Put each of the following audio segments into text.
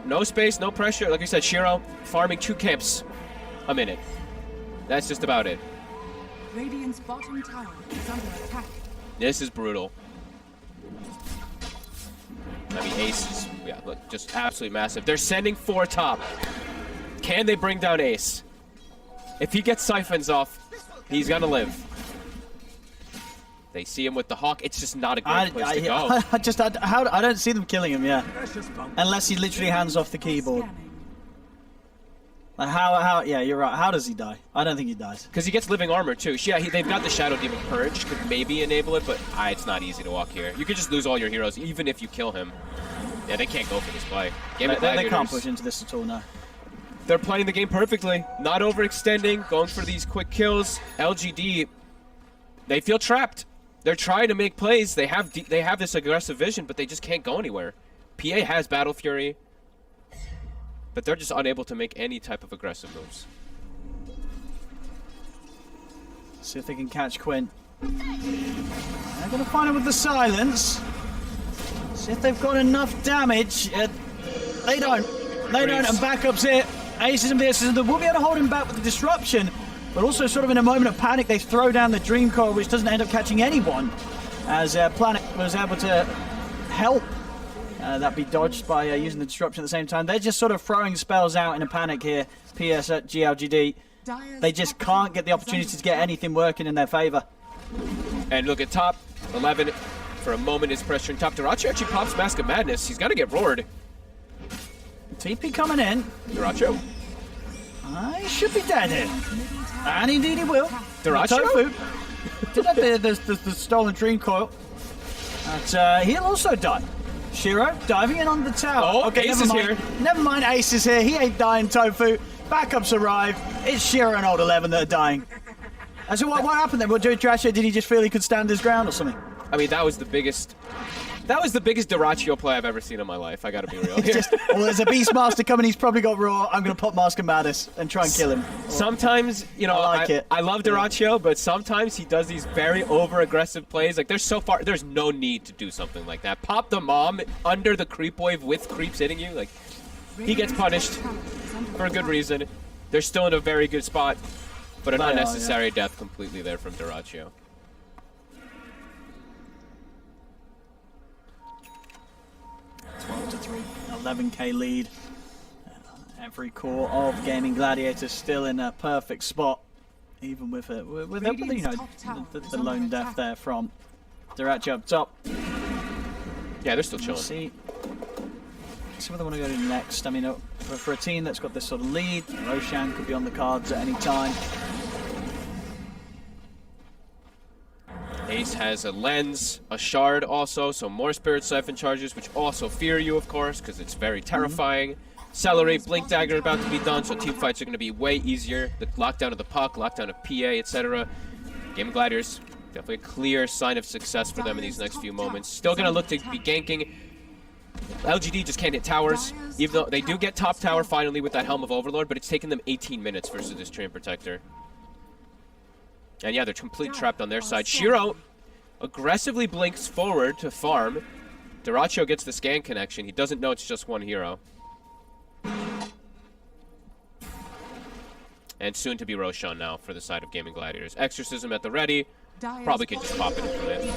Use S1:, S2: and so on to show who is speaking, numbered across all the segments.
S1: no space, no pressure. Like I said, Shiro farming 2 camps a minute. That's just about it.
S2: Radiant's bottom tower is under attack.
S1: This is brutal. I mean, Ace is, yeah, look, just absolutely massive. They're sending 4 top. Can they bring down Ace? If he gets siphons off, he's gonna live. They see him with the Hawk. It's just not a great place to go.
S3: I don't see them killing him, yeah. Unless he literally hands off the keyboard. Like yeah, you're right. How does he die? I don't think he dies.
S1: Because he gets living armor too. Yeah, they've got the Shadow Demon Purge, could maybe enable it, but it's not easy to walk here. You could just lose all your heroes, even if you kill him. Yeah, they can't go for this play.
S3: They can't push into this at all now.
S1: They're playing the game perfectly, not overextending, going for these quick kills. LGD, they feel trapped. They're trying to make plays. They have this aggressive vision, but they just can't go anywhere. PA has Battle Fury, but they're just unable to make any type of aggressive moves.
S3: See if they can catch Quinn. They're going to find him with the silence. See if they've got enough damage. They don't. They don't, and backup's it. Aces and BSs, they will be able to hold him back with the disruption, but also sort of in a moment of panic, they throw down the Dream Coil, which doesn't end up catching anyone, as Planet was able to help that be dodged by using the disruption at the same time. They're just sort of throwing spells out in a panic here, PSG.LGD. They just can't get the opportunity to get anything working in their favor.
S1: And look at top, 11 for a moment is pressuring top. Duracho actually pops Mask of Madness. He's got to get roared.
S3: TP coming in.
S1: Duracho.
S3: He should be dead here. And indeed he will.
S1: Duracho?
S3: Tofu. Did have the stolen Dream Coil. But he'll also die. Shiro diving in on the tower.
S1: Oh, okay, Ace is here.
S3: Never mind, Ace is here. He ain't dying, Tofu. Backups arrive. It's Shiro and Old 11 that are dying. And so what happened then? What, Did he just feel he could stand his ground or something?
S1: I mean, that was the biggest Duracho play I've ever seen in my life. I gotta be real here.
S3: Well, there's a Beastmaster coming. He's probably got Raw. I'm gonna pop Mask of Madness and try and kill him.
S1: Sometimes, you know, I love Duracho, but sometimes he does these very over-aggressive plays. Like, there's no need to do something like that. Pop the Mom under the creep wave with creeps hitting you. Like, he gets punished for a good reason. They're still in a very good spot, but an unnecessary death completely there from Duracho.
S3: To 3, 11k lead. Every core of Gaimin Gladiator still in a perfect spot, even with you know, the lone death there from Duracho up top.
S1: Yeah, they're still chilling.
S3: See what they want to go to next. I mean, for a team that's got this sort of lead, Roshan could be on the cards at any time.
S1: Ace has a lens, a shard also, so more Spirit Siphon charges, which also fear you, of course, because it's very terrifying. Accelerate, Blink Dagger about to be done, so team fights are going to be way easier. The lockdown of the puck, lockdown of PA, etc. Game of Gladiators, definitely a clear sign of success for them in these next few moments. Still going to look to be ganking. LGD just can't hit towers, even though they do get top tower finally with that Helm of Overlord, but it's taken them 18 minutes versus this Treant Protector. And yeah, they're completely trapped on their side. Shiro aggressively blinks forward to farm. Duracho gets the scan connection. He doesn't know it's just one hero. And soon to be Roshan now for the side of Gaimin Gladiators. Exorcism at the ready. Probably can just pop it in from it.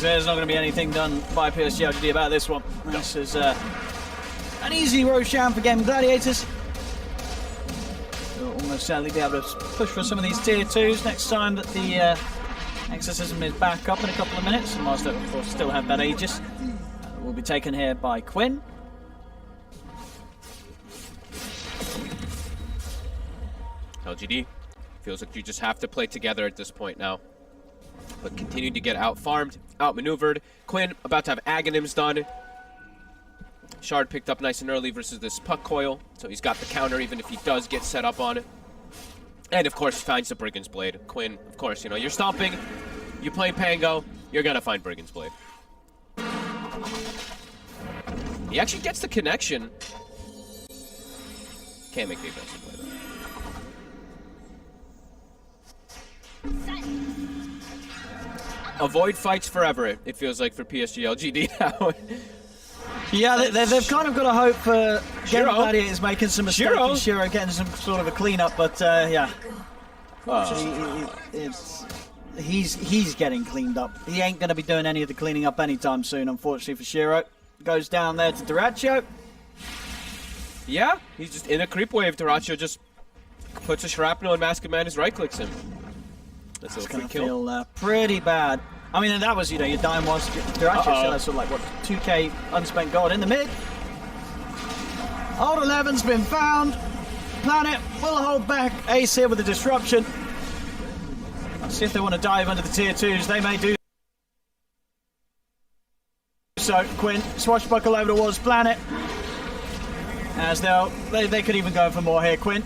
S3: There's not going to be anything done by PSG.LGD about this one. This is an easy Roshan for Gaimin Gladiators. They'll almost certainly be able to push for some of these tier 2s next time that the Exorcism is back up in a couple of minutes. And whilst they, of course, still have that Aegis, will be taken here by Quinn.
S1: LGD feels like you just have to play together at this point now. But continue to get out-farmed, out-maneuvered. Quinn about to have Aghanims done. Shard picked up nice and early versus this Puck Coil, so he's got the counter even if he does get set up on it. And of course finds the Brigand's Blade. Quinn, of course, you know, you're stomping, you play Pango, you're gonna find Brigand's Blade. He actually gets the connection. Can't make the aggressive play though. avoid fights forever, it feels like, for PSG.LGD now.
S3: Yeah, they've kind of got to hope for
S1: Shiro.
S3: Gladiators making some mistakes and Shiro getting some sort of a cleanup, but yeah. He's getting cleaned up. He ain't going to be doing any of the cleaning up anytime soon, unfortunately for Shiro. Goes down there to Dyrachyo.
S1: Yeah, he's just in a creep wave. Dyrachyo just puts a shrapnel and Masked Madness right-clicks him. That's a free kill.
S3: Feel pretty bad. I mean, and that was, you know, your dime was Dyrachyo still has sort of like, what, 2k unspent gold in the mid. Old 11's been found. Planet will hold back. Ace here with the disruption. Let's see if they want to dive under the tier 2s. They may do so. Quinn, swashbuckle over towards Planet. As they could even go for more here. Quinn,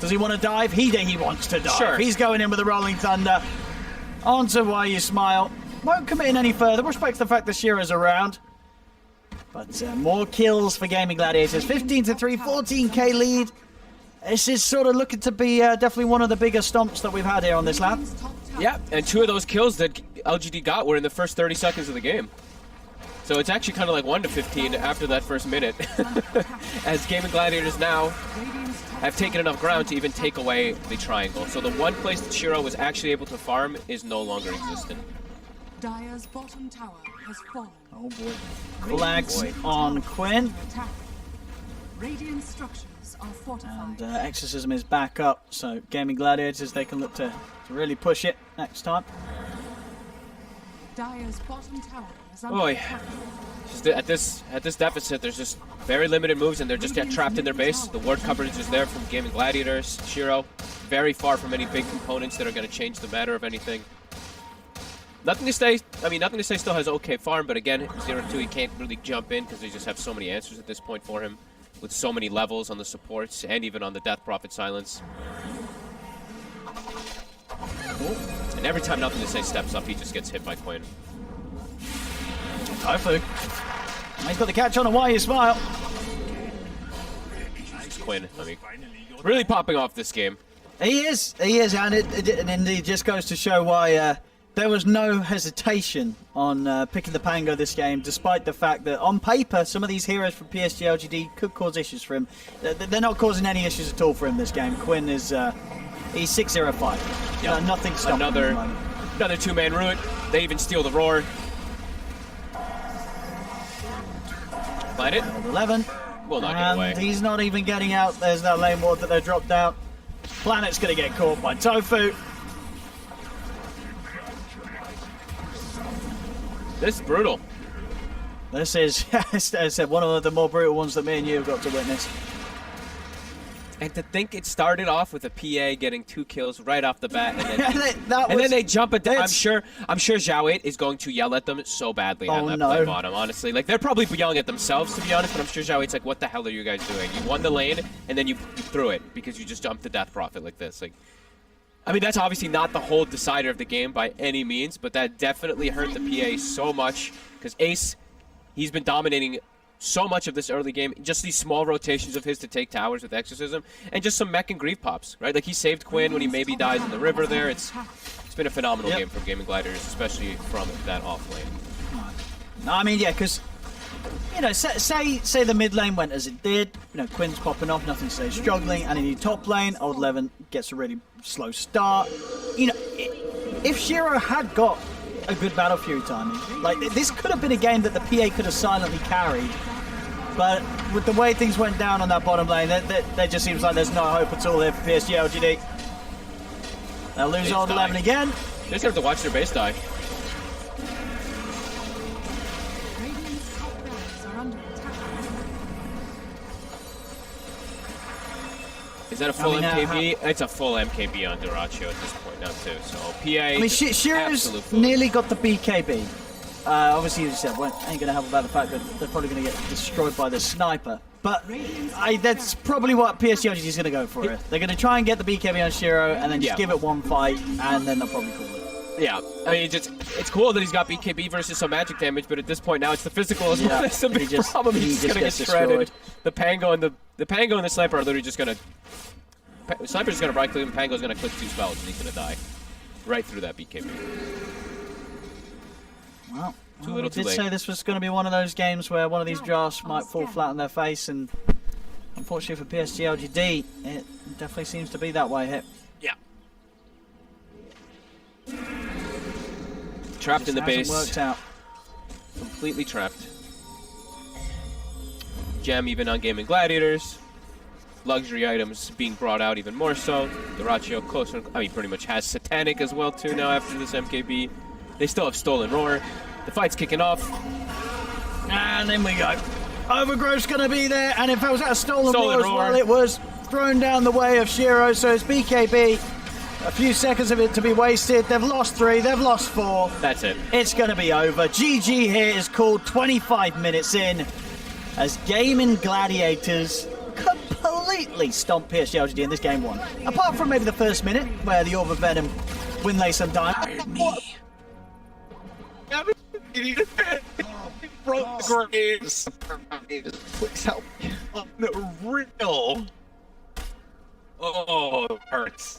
S3: does he want to dive? He wants to dive.
S1: Sure.
S3: He's going in with a Rolling Thunder. On to Why You Smile. Won't commit in any further. Respects the fact that Shiro's around. But more kills for Gaming Gladiators. 15-3, 14k lead. This is sort of looking to be definitely one of the bigger stomps that we've had here on this lap.
S1: Yeah, and 2 of those kills that LGD got were in the first 30 seconds of the game. So it's actually kind of like 1-15 after that first minute. As Gaming Gladiators now have taken enough ground to even take away the triangle. So the one place that Shiro was actually able to farm is no longer existent.
S2: Dire's bottom tower has fallen.
S3: Oh boy. Flags on Quinn.
S2: Radiant structures are fortified.
S3: And Exorcism is back up, so Gaming Gladiators, they can look to really push it next time.
S2: Dire's bottom tower is under
S1: Boy,
S2: attack.
S1: just at this deficit, there's just very limited moves, and they're just trapped in their base. The ward coverage is there from Gaming Gladiators. Shiro, very far from any big components that are going to change the matter of anything. Nothing to say. I mean, Nothing to Say still has okay farm, but again, 0-2, he can't really jump in because they just have so many answers at this point for him, with so many levels on the supports and even on the Death Prophet Silence. And every time Nothing to Say steps up, he just gets hit by Quinn.
S3: Tofu. He's got the catch on, and Why You Smile.
S1: It's Quinn, I mean, really popping off this game.
S3: He is, and it indeed just goes to show why there was no hesitation on picking the Pango this game, despite the fact that on paper some of these heroes from PSG.LGD could cause issues for him. They're not causing any issues at all for him this game. Quinn is he's 6-0-5.
S1: Yep.
S3: Nothing stopping him.
S1: Another 2-man root. They even steal the roar. Find it.
S3: 11.
S1: Will not get away.
S3: And he's not even getting out. There's that lane ward that they dropped out. Planet's going to get caught by Tofu.
S1: This is brutal.
S3: This is, as I said, one of the more brutal ones that me and you have got to witness.
S1: And to think it started off with a PA getting 2 kills right off the bat, and then, then they jump it down. I'm sure Zhao 8 is going to yell at them so badly on that play bottom, honestly. Like, they're probably yelling at themselves, to be honest, but I'm sure Zhao 8's like, what the hell are you guys doing? You won the lane, and then you threw it because you just jumped the Death Prophet like this. Like, I mean, that's obviously not the whole decider of the game by any means, but that definitely hurt the PA so much because Ace, he's been dominating so much of this early game. Just these small rotations of his to take towers with Exorcism, and just some mech and grief pops, right? Like, he saved Quinn when he maybe dies in the river there. It's been a phenomenal game from Gaming Gladiators, especially from that off lane.
S3: No, I mean, yeah, because, you know, say the mid lane went as it did. You know, Quinn's popping off, Nothing to Say struggling, and in the top lane, Old 11 gets a really slow start. You know, if Shiro had got a good Battle Fury timing, like, this could have been a game that the PA could have silently carried. But with the way things went down on that bottom lane, there just seems like there's no hope at all here for PSG.LGD. They'll lose Old 11 again.
S1: They just have to watch their base die.
S2: Radiant's top barracks are under attack.
S1: Is that a full MKB? It's a full MKB on Dyrachyo at this point now, too. So, PA.
S3: I mean, Shiro's nearly got the BKB. Obviously, as you said, well, ain't going to help about the fact that they're probably going to get destroyed by the sniper. But that's probably what PSG is going to go for it. They're going to try and get the BKB on Shiro and then just give it one fight, and then they'll probably call it.
S1: Yeah, I mean, it's cool that he's got BKB versus some magic damage, but at this point now it's the physical as well. That's a big problem. He's just going to get shredded. The Pango and the Sniper are literally just going to... Sniper's going to right click, and Pango's going to click 2 spells, and he's going to die right through that BKB.
S3: Well,
S1: Too
S3: we
S1: little, too
S3: did
S1: late.
S3: say this was going to be one of those games where one of these drafts might fall flat on their face, and unfortunately for PSG.LGD, it definitely seems to be that way here.
S1: Yeah. Trapped in the
S3: Hasn't
S1: base.
S3: worked out.
S1: Completely trapped. Gem even on Gaimin Gladiators. Luxury items being brought out even more so. The Ratio closer, I mean, pretty much has Satanic as well too now after this MKB. They still have Stolen Roar. The fight's kicking off.
S3: And then we go. Overgrowth's going to be there, and if it was at a Stolen
S1: Stolen
S3: Roar as
S1: Roar.
S3: well, it was thrown down the way of Shiro, so it's BKB. A few seconds of it to be wasted. They've lost 3, they've lost 4.
S1: That's it.
S3: It's going to be over. GG here is called 25 minutes in as Gaimin Gladiators completely stomp PSG.LGD in this game 1. Apart from maybe the first minute where the Orb of Venom Winlay some time.
S1: Me.
S4: Broke the graves. Please help me. Unreal. Oh, it hurts.